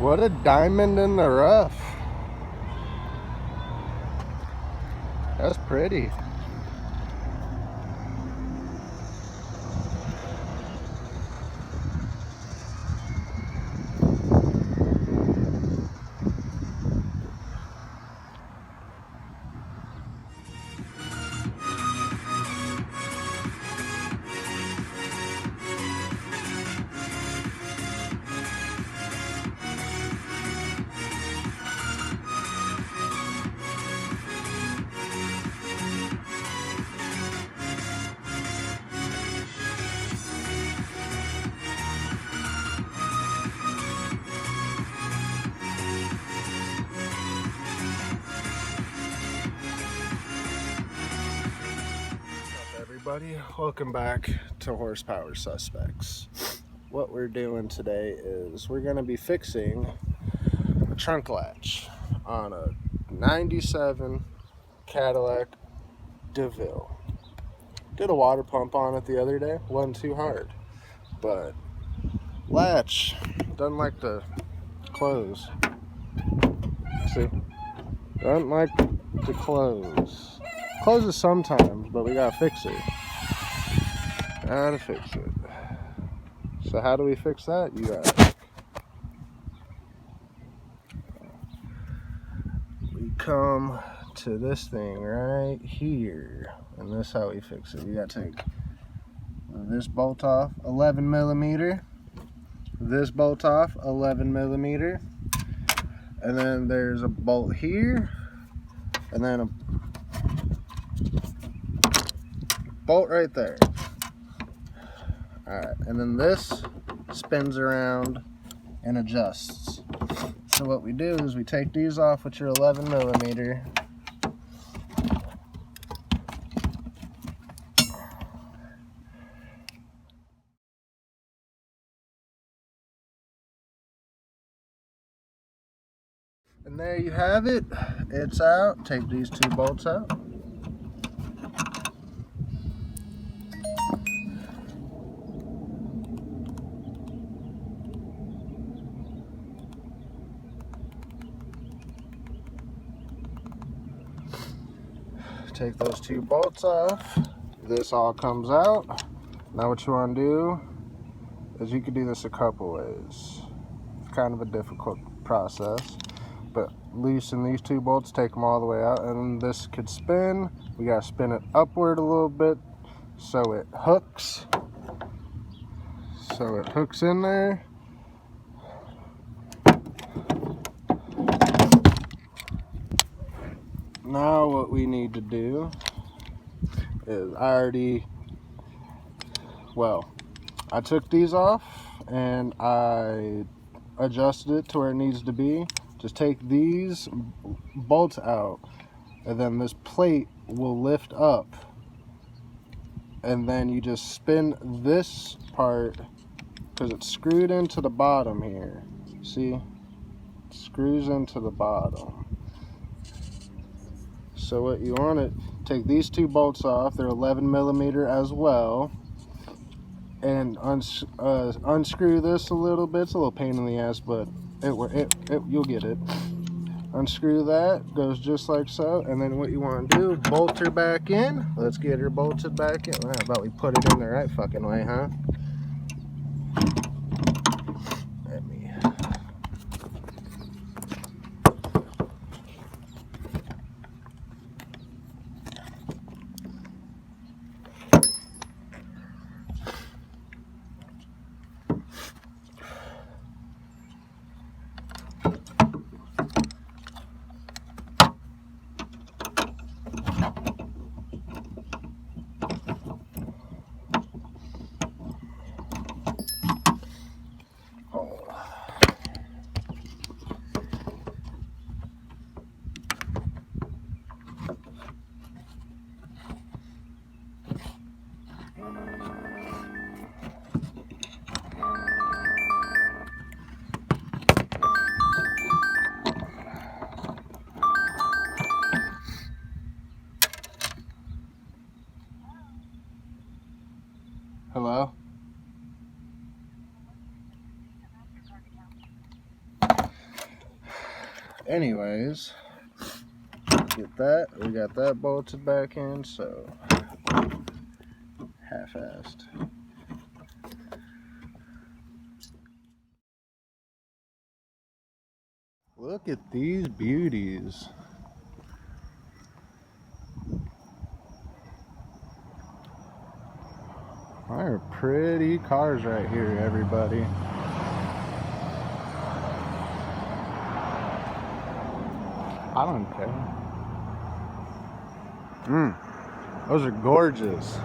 What a diamond in the rough. That's pretty. Everybody, welcome back to Horsepower Suspects. What we're doing today is we're going to be fixing a trunk latch on a 97 Cadillac DeVille. Did a water pump on it the other day, wasn't too hard, but latch doesn't like to close. See, doesn't like to close. Closes sometimes, but we gotta fix it. Gotta fix it. So how do we fix that, you ask? We come to this thing right here, and this is how we fix it. You gotta take this bolt off, 11 millimeter. This bolt off, 11 millimeter. And then there's a bolt here, and then a bolt right there. Alright, and then this spins around and adjusts. So what we do is we take these off with your 11 millimeter. And there you have it. It's out. Take these two bolts out. Take those two bolts off. This all comes out. Now what you want to do is you could do this a couple ways. It's kind of a difficult process, but loosen these two bolts, take them all the way out, and this could spin. We got to spin it upward a little bit so it hooks. So it hooks in there. Now what we need to do is I took these off and I adjusted it to where it needs to be. Just take these bolts out, and then this plate will lift up, and then you just spin this part because it's screwed into the bottom here. See? It screws into the bottom. So what you want to take these two bolts off, they're 11 millimeter as well, and unscrew this a little bit. It's a little pain in the ass, but you'll get it. Unscrew that, goes just like so, and then what you want to do, bolt her back in. Let's get her bolted back in. How about we put it in the right fucking way, huh? anyways, get that. We got that bolted back in, so half-assed. Look at these beauties. They're pretty cars right here, everybody. I don't care. Those are gorgeous.